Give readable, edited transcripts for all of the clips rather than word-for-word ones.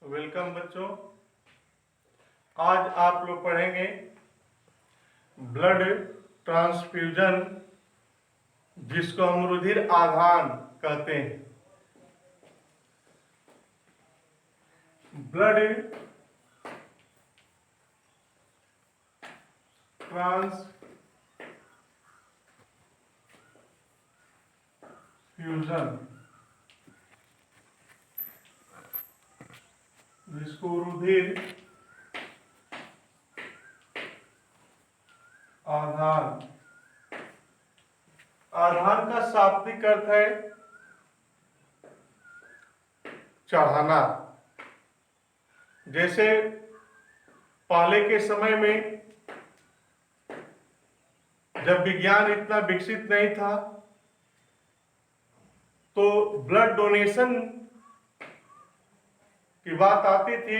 Welcome बच्चों। आज आप लोग पढ़ेंगे ब्लड ट्रांसफ्यूजन, जिसको हम रुधिर आदान कहते हैं। ब्लड ट्रांसफ्यूजन, जिसको रुधिर आधान। आधान का शाब्दिक अर्थ है चढ़ाना। जैसे पहले के समय में जब विज्ञान इतना विकसित नहीं था, तो ब्लड डोनेशन की बात आती थी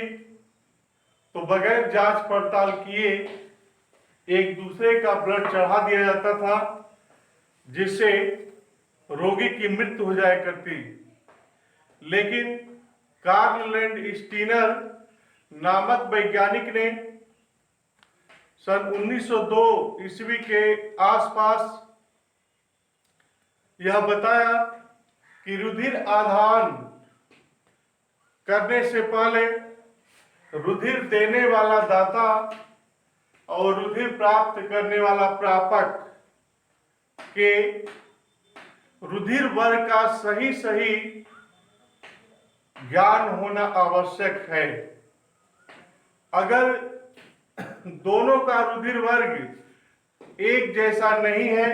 तो बगैर जांच पड़ताल किए एक दूसरे का ब्लड चढ़ा दिया जाता था, जिससे रोगी की मृत्यु हो जाया करती। लेकिन कार्ल लैंडस्टीनर नामक वैज्ञानिक ने सन 1902 ईस्वी के आसपास यह बताया कि रुधिर आधान करने से पहले रुधिर देने वाला दाता और रुधिर प्राप्त करने वाला प्रापक के रुधिर वर्ग का सही सही ज्ञान होना आवश्यक है। अगर दोनों का रुधिर वर्ग एक जैसा नहीं है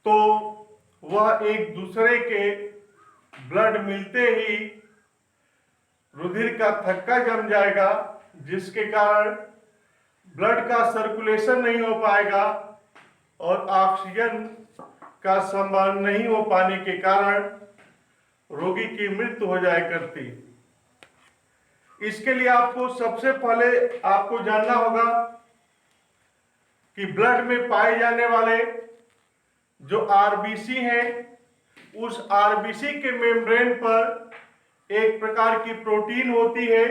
तो वह एक दूसरे के ब्लड मिलते ही रुधिर का थक्का जम जाएगा, जिसके कारण ब्लड का सर्कुलेशन नहीं हो पाएगा और ऑक्सीजन का संवहन नहीं हो पाने के कारण रोगी की मृत्यु हो जाया करती। इसके लिए आपको सबसे पहले आपको जानना होगा कि ब्लड में पाए जाने वाले जो आरबीसी हैं, उस आरबीसी के मेम्ब्रेन पर एक प्रकार की प्रोटीन होती है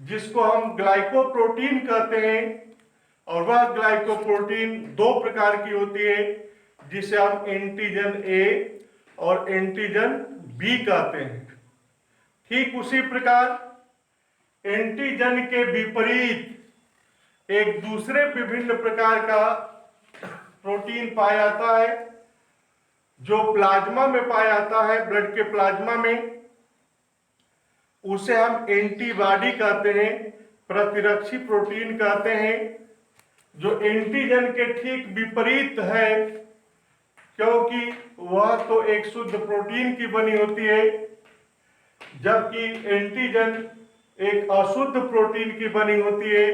जिसको हम ग्लाइकोप्रोटीन कहते हैं, और वह ग्लाइकोप्रोटीन दो प्रकार की होती है, जिसे हम एंटीजन ए और एंटीजन बी कहते हैं। ठीक उसी प्रकार एंटीजन के विपरीत एक दूसरे विभिन्न प्रकार का प्रोटीन पाया जाता है जो प्लाज्मा में पाया जाता है, ब्लड के प्लाज्मा में। उसे हम एंटीबॉडी कहते हैं, प्रतिरक्षी प्रोटीन कहते हैं, जो एंटीजन के ठीक विपरीत है, क्योंकि वह तो एक शुद्ध प्रोटीन की बनी होती है, जबकि एंटीजन एक अशुद्ध प्रोटीन की बनी होती है,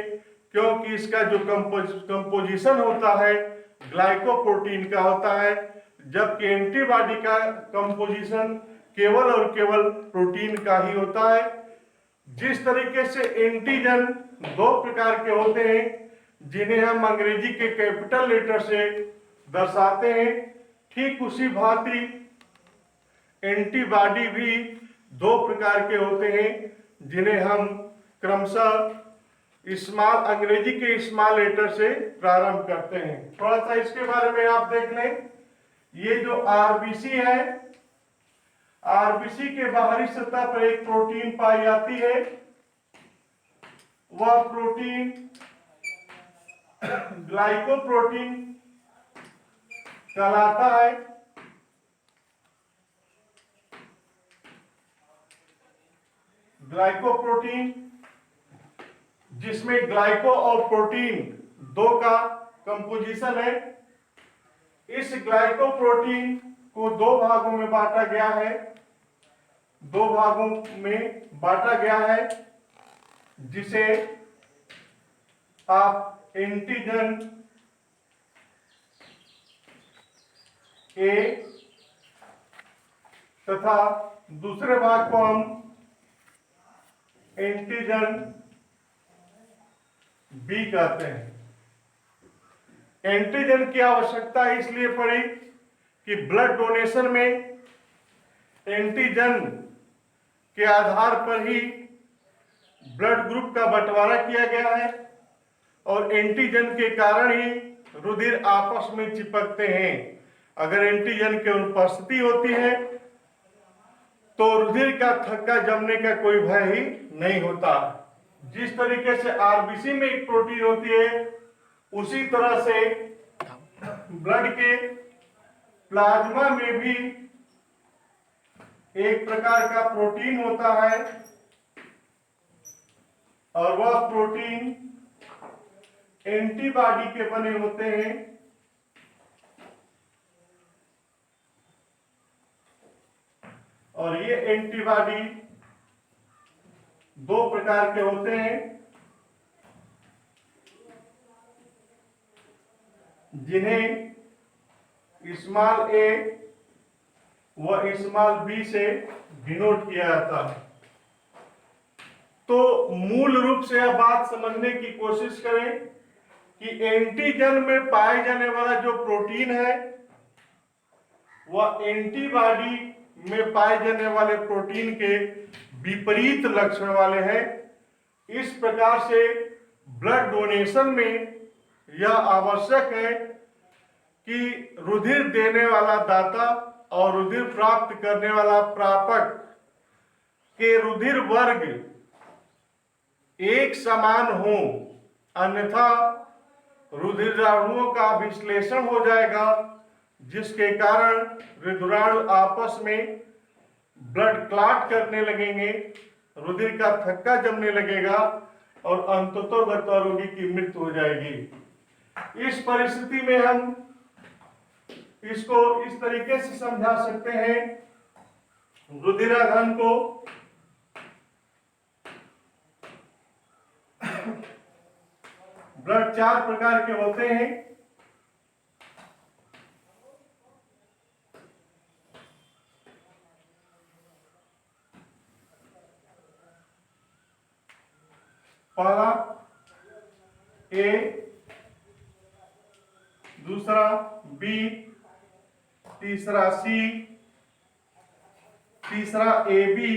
क्योंकि इसका जो कंपोजिशन होता है ग्लाइकोप्रोटीन का होता है, जबकि एंटीबॉडी का कंपोजिशन केवल और केवल प्रोटीन का ही होता है। जिस तरीके से एंटीजन दो प्रकार के होते हैं जिन्हें हम अंग्रेजी के कैपिटल लेटर से दर्शाते हैं, ठीक उसी भांति एंटीबॉडी भी दो प्रकार के होते हैं जिन्हें हम क्रमशः स्मॉल अंग्रेजी के स्मॉल लेटर से प्रारंभ करते हैं। थोड़ा सा इसके बारे में आप देख लें। ये जो आरबीसी है, आरबीसी के बाहरी सतह पर एक प्रोटीन पाई जाती है। वह प्रोटीन ग्लाइकोप्रोटीन कहलाता है। ग्लाइकोप्रोटीन, जिसमें ग्लाइको और प्रोटीन दो का कंपोजिशन है। इस ग्लाइकोप्रोटीन को दो भागों में बांटा गया है, जिसे आप एंटीजन ए तथा दूसरे भाग को हम एंटीजन बी कहते हैं। एंटीजन की आवश्यकता इसलिए पड़ी कि ब्लड डोनेशन में एंटीजन के आधार पर ही ब्लड ग्रुप का बंटवारा किया गया है और एंटीजन के कारण ही रुधिर आपस में चिपकते हैं। अगर एंटीजन की उपस्थिति होती है तो रुधिर का थक्का जमने का कोई भय ही नहीं होता। जिस तरीके से आरबीसी में एक प्रोटीन होती है, उसी तरह से ब्लड के प्लाज्मा में भी एक प्रकार का प्रोटीन होता है और वह प्रोटीन एंटीबॉडी के बने होते हैं। और ये एंटीबॉडी दो प्रकार के होते हैं, जिन्हें स्मॉल ए व स्मॉल बी से डिनोट किया जाता है। तो मूल रूप से यह बात समझने की कोशिश करें कि एंटीजन में पाए जाने वाला जो प्रोटीन है वह एंटीबॉडी में पाए जाने वाले प्रोटीन के विपरीत लक्षण वाले हैं। इस प्रकार से ब्लड डोनेशन में यह आवश्यक है कि रुधिर देने वाला दाता और रुधिर प्राप्त करने वाला प्रापक के रुधिर वर्ग एक समान हो, अन्यथा रुधिराणुओं का विश्लेषण हो जाएगा, जिसके कारण रुधिराणु आपस में ब्लड क्लॉट करने लगेंगे, रुधिर का थक्का जमने लगेगा और अंततोगत्वा रोगी की मृत्यु हो जाएगी। इस परिस्थिति में हम इसको इस तरीके से समझा सकते हैं, रुधिराघन को ब्लड चार प्रकार के होते हैं। पहला ए, दूसरा बी, तीसरा सी, तीसरा ए बी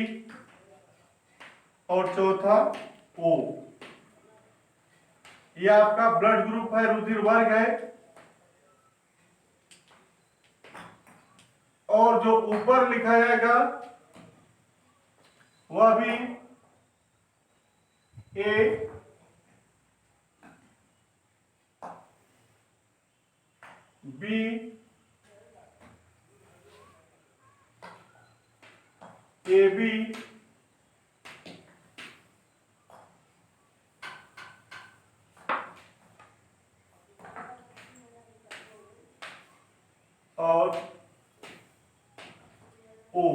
और चौथा ओ। यह आपका ब्लड ग्रुप है, रुधिर वर्ग है। और जो ऊपर लिखा जाएगा वह भी ए, बी, ए बी और ओ।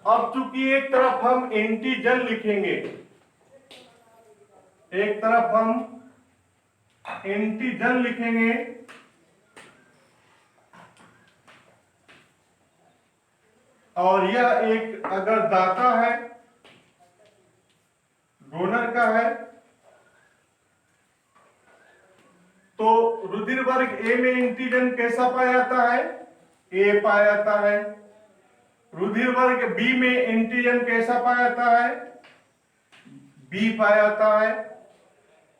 अब चूंकि एक तरफ हम एंटीजन लिखेंगे, एक तरफ हम एंटीजन लिखेंगे और यह एक अगर दाता है, डोनर का है, तो रुधिर वर्ग ए में एंटीजन कैसा पाया जाता है? ए पाया जाता है। रुधिर वर्ग बी में एंटीजन कैसा पाया जाता है? बी पाया जाता है।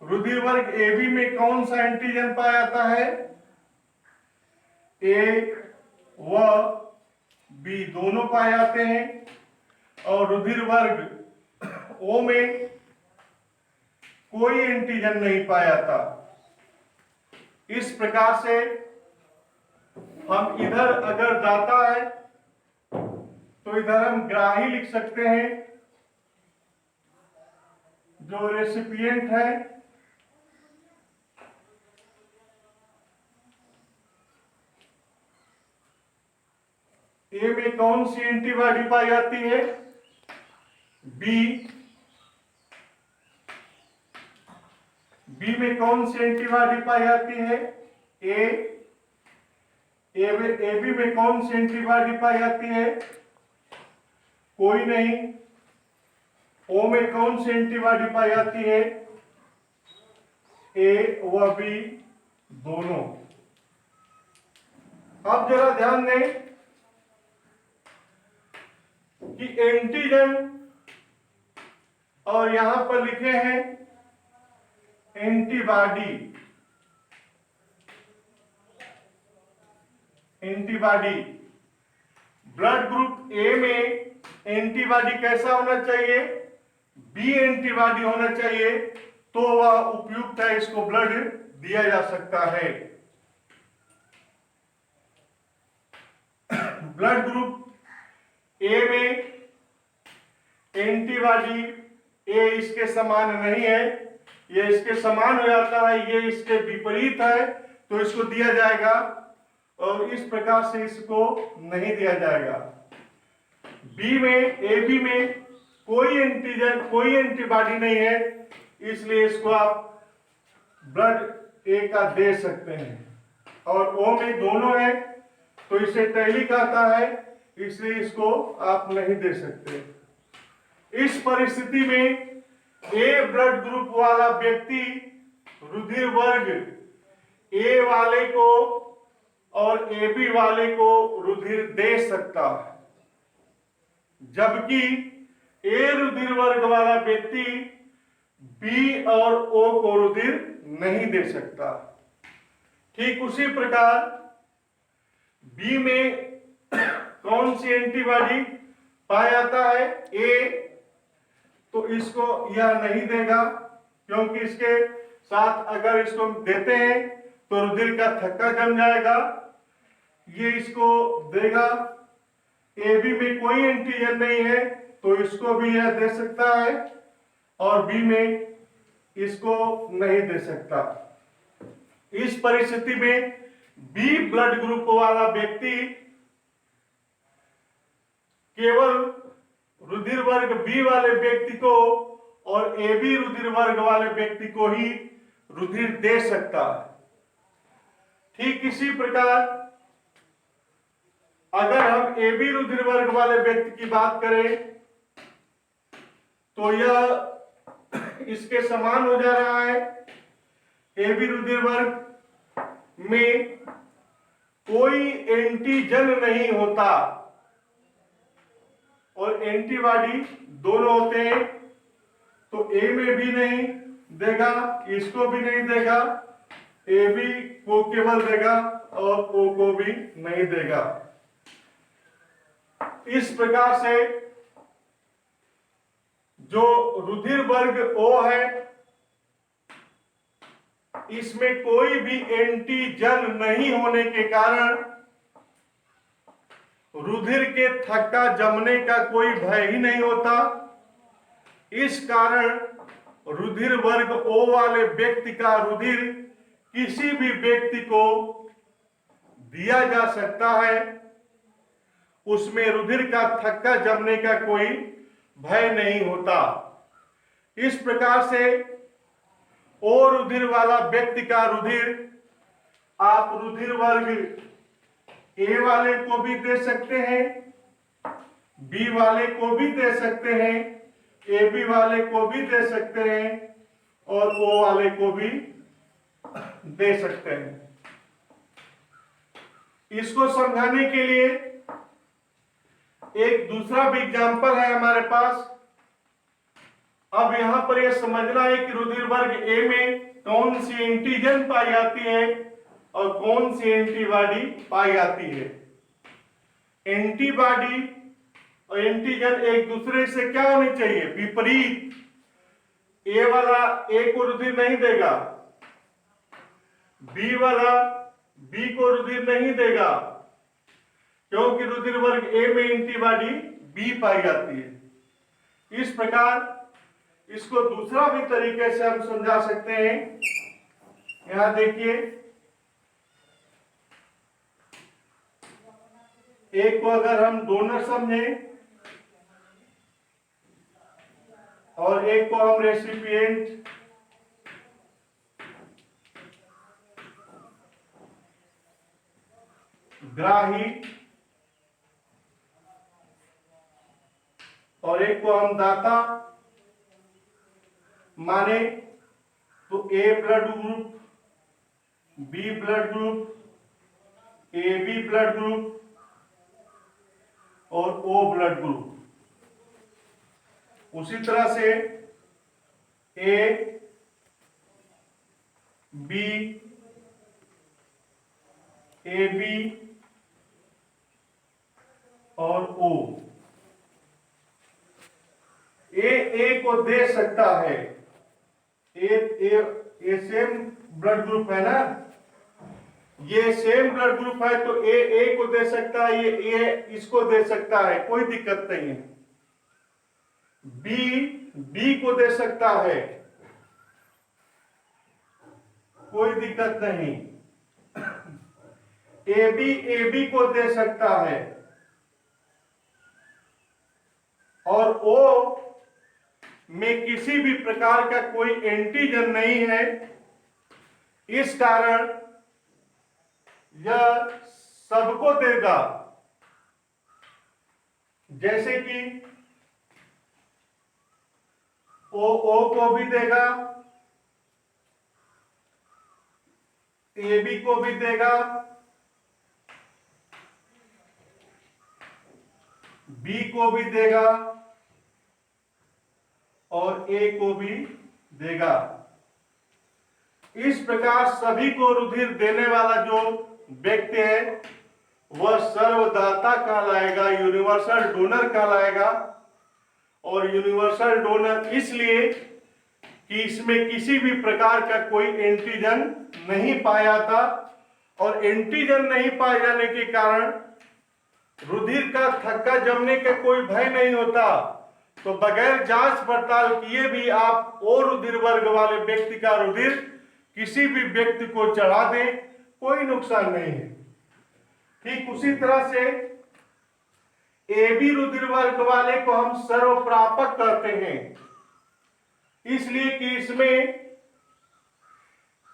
रुधिर वर्ग ए बी में कौन सा एंटीजन पाया जाता है? ए व बी दोनों पाए जाते हैं। और रुधिर वर्ग ओ में कोई एंटीजन नहीं पाया जाता। इस प्रकार से हम इधर अगर दाता है तो इधर हम ग्राही लिख सकते हैं, जो रेसिपिएंट है ए में कौन सी एंटीबॉडी पाई जाती है? बी में कौन सी एंटीबॉडी पाई जाती है? ए बी में कौन सी एंटीबॉडी पाई जाती है? कोई नहीं। ओ में कौन सी एंटीबॉडी पाई जाती है? ए व बी दोनों। अब जरा ध्यान दें, कि एंटीजन, और यहां पर लिखे हैं एंटीबॉडी। एंटीबॉडी ब्लड ग्रुप ए में एंटीबॉडी कैसा होना चाहिए? बी एंटीबॉडी होना चाहिए, तो वह उपयुक्त है, इसको ब्लड दिया जा सकता है। ब्लड ग्रुप ए में एंटीबॉडी ए इसके समान नहीं है, ये इसके समान हो जाता है, ये इसके विपरीत है, तो इसको दिया जाएगा, और इस प्रकार से इसको नहीं दिया जाएगा। बी में, ए बी में कोई एंटीजन, कोई एंटीबॉडी नहीं है, इसलिए इसको आप ब्लड ए का दे सकते हैं। और ओ में दोनों है, तो इसे टैली कहता है, इसलिए इसको आप नहीं दे सकते। इस परिस्थिति में ए ब्लड ग्रुप वाला व्यक्ति रुधिर वर्ग ए वाले को और ए बी वाले को रुधिर दे सकता है, जबकि ए रुधिर वर्ग वाला व्यक्ति बी और ओ को रुधिर नहीं दे सकता। ठीक उसी प्रकार बी में कौन सी एंटीबॉडी पाया जाता है? ए, तो इसको यह नहीं देगा, क्योंकि इसके साथ अगर इसको देते हैं तो रुधिर का थक्का जम जाएगा, ये इसको देगा। ए बी में कोई एंटीजन नहीं है, तो इसको भी यह दे सकता है, और बी में इसको नहीं दे सकता। इस परिस्थिति में बी ब्लड ग्रुप वाला व्यक्ति केवल रुधिर वर्ग बी वाले व्यक्ति को और ए बी रुधिर वर्ग वाले व्यक्ति को ही रुधिर दे सकता है। ठीक इसी प्रकार अगर हम ए बी रुधिर वर्ग वाले व्यक्ति की बात करें, तो यह इसके समान हो जा रहा है। ए बी रुधिर वर्ग में कोई एंटीजन नहीं होता और एंटीबॉडी दोनों होते हैं, तो ए में भी नहीं देगा, इसको भी नहीं देगा, ए बी को केवल देगा और ओ को भी नहीं देगा। इस प्रकार से जो रुधिर वर्ग ओ है, इसमें कोई भी एंटीजन नहीं होने के कारण रुधिर के थक्का जमने का कोई भय ही नहीं होता। इस कारण रुधिर वर्ग ओ वाले व्यक्ति का रुधिर किसी भी व्यक्ति को दिया जा सकता है, उसमें रुधिर का थक्का जमने का कोई भय नहीं होता। इस प्रकार से ओ रुधिर वाला व्यक्ति का रुधिर आप रुधिर वर्ग ए वाले को भी दे सकते हैं, बी वाले को भी दे सकते हैं, ए बी वाले को भी दे सकते हैं, और ओ वाले को भी दे सकते हैं। इसको समझाने के लिए एक दूसरा भी एग्जांपल है हमारे पास। अब यहां पर यह समझना है कि रुधिर वर्ग ए में कौन सी एंटीजन पाई जाती है और कौन सी एंटीबॉडी पाई जाती है। एंटीबॉडी और एंटीजन एक दूसरे से क्या होनी चाहिए? विपरीत। ए वाला ए को रुधिर नहीं देगा, बी वाला बी को रुधिर नहीं देगा, क्योंकि रुधिर वर्ग ए में एंटीबॉडी बी पाई जाती है। इस प्रकार इसको दूसरा भी तरीके से हम समझा सकते हैं। यहां देखिए, एक को अगर हम डोनर समझें और एक को हम रेसिपिएंट, ग्राही, और एक को हम दाता माने, तो A blood group, B blood group, A B blood group और ओ ब्लड ग्रुप। उसी तरह से ए बी ए बी और ओ, ए को दे सकता है, ए सेम ब्लड ग्रुप है ना, ये सेम ब्लड ग्रुप है तो ए को दे सकता है, ये इसको दे सकता है, कोई दिक्कत नहीं है। बी को दे सकता है, कोई दिक्कत नहीं। ए बी को दे सकता है और ओ में किसी भी प्रकार का कोई एंटीजन नहीं है, इस कारण यह सबको देगा। जैसे कि ओ को भी देगा, ए बी को भी देगा, बी को भी देगा और ए को भी देगा। इस प्रकार सभी को रुधिर देने वाला जो व्यक्ति है वह सर्वदाता कहलाएगा, यूनिवर्सल डोनर कहलाएगा। और यूनिवर्सल डोनर इसलिए कि इसमें किसी भी प्रकार का कोई एंटीजन नहीं पाया था, और एंटीजन नहीं पाए जाने के कारण रुधिर का थक्का जमने का कोई भय नहीं होता। तो बगैर जांच पड़ताल किए भी आप ओ रुधिर वर्ग वाले व्यक्ति का रुधिर किसी भी व्यक्ति को चढ़ा दें, कोई नुकसान नहीं है। ठीक उसी तरह से ए बी रुधिर वर्ग वाले को हम सर्वप्रापक कहते हैं, इसलिए कि इसमें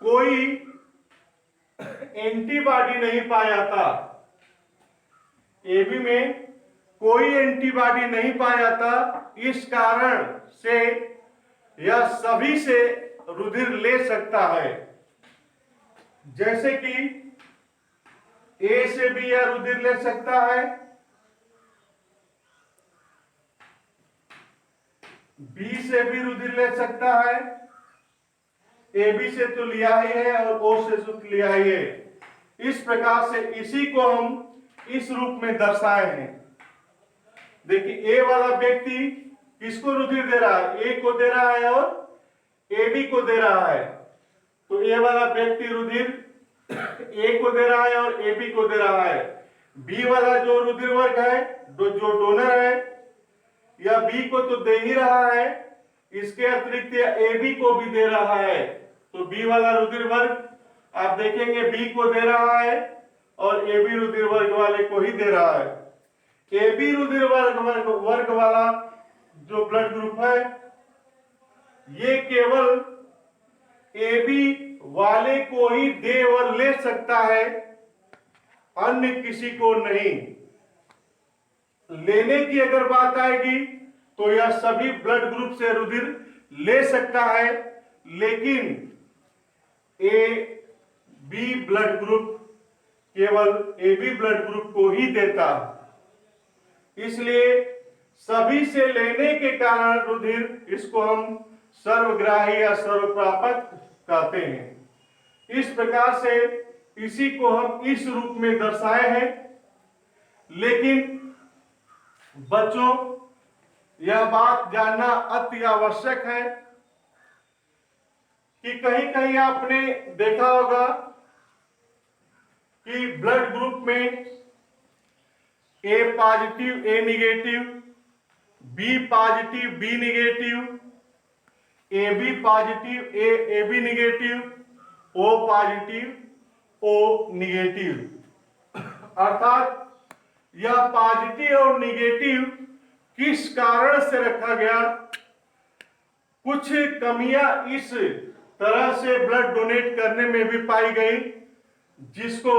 कोई एंटीबॉडी नहीं पाया था। ए बी में कोई एंटीबॉडी नहीं पाया था, इस कारण से यह सभी से रुधिर ले सकता है। जैसे कि ए से भी यह रुधिर ले सकता है, बी से भी रुधिर ले सकता है, ए बी से तो लिया ही है और ओ से तो लिया ही है। इस प्रकार से इसी को हम इस रूप में दर्शाए हैं। देखिए ए वाला व्यक्ति किसको रुधिर दे रहा है, ए को दे रहा है और ए बी को दे रहा है। तो ए वाला व्यक्ति रुधिर ए को दे रहा है और ए बी को दे रहा है। बी वाला जो रुधिर वर्ग है, जो डोनर है, या बी को तो दे ही रहा है, इसके अतिरिक्त ए बी को भी दे रहा है। तो बी वाला रुधिर वर्ग आप देखेंगे बी को दे रहा है और ए बी रुधिर वर्ग वाले को ही दे रहा है। ए बी रुधिर वर्ग वाला जो ब्लड ग्रुप है, ये केवल ए बी वाले को ही दे और ले सकता है, अन्य किसी को नहीं। लेने की अगर बात आएगी तो यह सभी ब्लड ग्रुप से रुधिर ले सकता है, लेकिन ए बी ब्लड ग्रुप केवल ए बी ब्लड ग्रुप को ही देता। इसलिए सभी से लेने के कारण रुधिर, इसको हम सर्वग्राही या सर्वप्रापक कहते हैं। इस प्रकार से इसी को हम इस रूप में दर्शाए हैं। लेकिन बच्चों, यह बात जानना अति आवश्यक है कि कहीं कहीं आपने देखा होगा कि ब्लड ग्रुप में A positive A negative, B positive B negative, A B positive A B negative, O positive O negative. अर्थात यह पॉजिटिव और निगेटिव किस कारण से रखा गया? कुछ कमियां इस तरह से ब्लड डोनेट करने में भी पाई गई, जिसको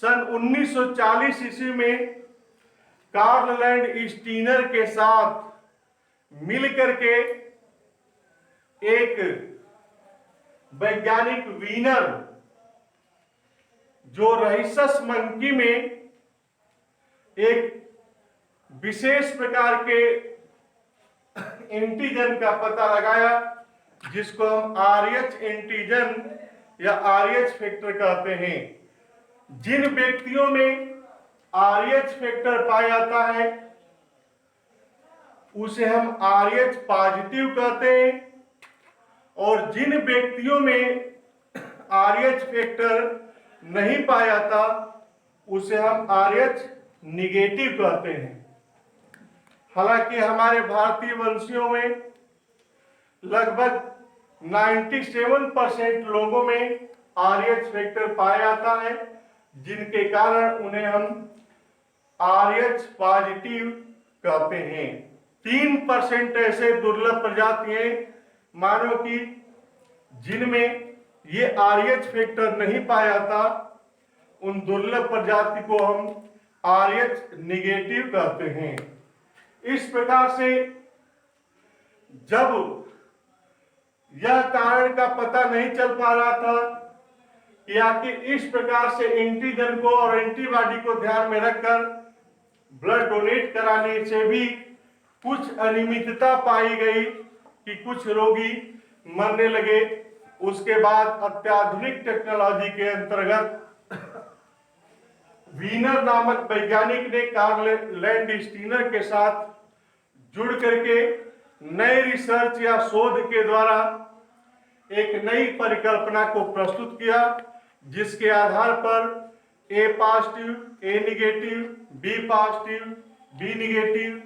सन 1940 ईस्वी में कार्ल लैंड स्टीनर के साथ मिलकर के एक वैज्ञानिक वीनर, जो रहीसस मंकी में एक विशेष प्रकार के एंटीजन का पता लगाया, जिसको हम आरएच एंटीजन या आरएच फैक्टर कहते हैं। जिन व्यक्तियों में आरएच फैक्टर पाया जाता है उसे हम आरएच पॉजिटिव कहते हैं, और जिन व्यक्तियों में आरएच फैक्टर नहीं पाया जाता उसे हम आरएच निगेटिव कहते हैं। हालांकि हमारे भारतीय वंशियों में लगभग 97% लोगों में आरएच फैक्टर पाया जाता है, जिनके कारण उन्हें हम आरएच पॉजिटिव कहते हैं। 3% ऐसे दुर्लभ प्रजाति हैं मानव की जिनमें ये आरएच फैक्टर नहीं पाया जाता, उन दुर्लभ प्रजाति को हम आरएच निगेटिव कहते हैं। इस प्रकार से जब यह कारण का पता नहीं चल पा रहा था कि आखिर इस प्रकार से एंटीजन को और एंटीबॉडी को ध्यान में रखकर ब्लड डोनेट कराने से भी कुछ अनियमितता पाई गई कि कुछ रोगी मरने लगे, उसके बाद अत्याधुनिक टेक्नोलॉजी के अंतर्गत वीनर नामक वैज्ञानिक ने कार्ल लैंडस्टीनर के साथ जुड़ करके नए रिसर्च या शोध के द्वारा एक नई परिकल्पना को प्रस्तुत किया, जिसके आधार पर A positive, A negative, B positive, B negative,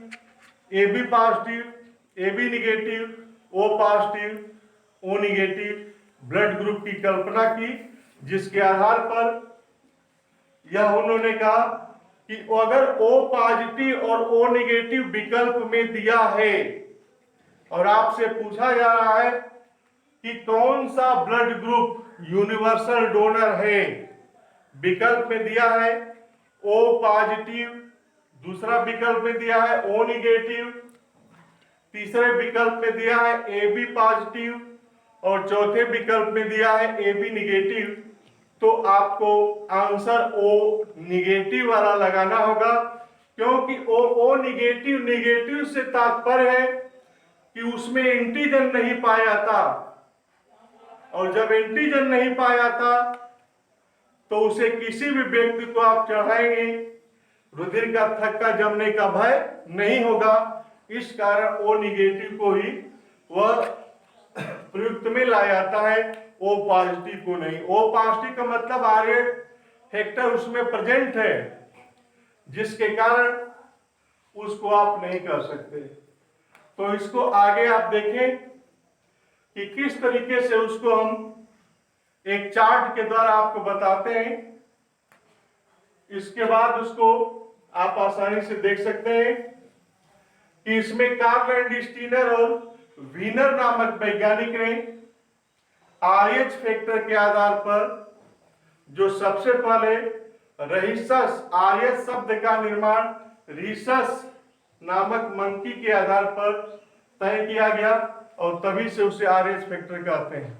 A B positive, A B negative, O positive, O negative blood group की कल्पना की, जिसके आधार पर यह उन्होंने कहा कि अगर O पॉजिटिव और O निगेटिव विकल्प में दिया है और आपसे पूछा जा रहा है कि कौन सा ब्लड ग्रुप यूनिवर्सल डोनर है, विकल्प में दिया है O पॉजिटिव, दूसरा विकल्प में दिया है O निगेटिव, तीसरे विकल्प में दिया है AB पॉजिटिव और चौथे विकल्प में दिया है AB निगेटिव, तो आपको आंसर O निगेटिव वाला लगाना होगा, क्योंकि O निगेटिव से तात्पर्य है कि उसमें एंटीजन नहीं पाया जाता, और जब एंटीजन नहीं पाया जाता तो उसे किसी भी व्यक्ति को आप चढ़ाएंगे रुधिर का थक्का जमने का भय नहीं होगा। इस कारण O निगेटिव को ही वह प्रयुक्त में लाया जाता है, O पॉजिटिव को नहीं। O पॉजिटिव का मतलब आरएच फैक्टर उसमें प्रेजेंट है, जिसके कारण उसको आप नहीं कर सकते। तो इसको आगे आप देखें कि किस तरीके से उसको हम एक चार्ट के द्वारा आपको बताते हैं। इसके बाद उसको आप आसानी से देख सकते हैं कि इसमें कार्ल लैंडस्टीनर और वीनर नामक वैज्ञानिक ने आरएच फैक्टर के आधार पर जो सबसे पहले रहीसस, आरएच शब्द का निर्माण रीसस नामक मंकी के आधार पर तय किया गया, और तभी से उसे आरएच फैक्टर कहते हैं।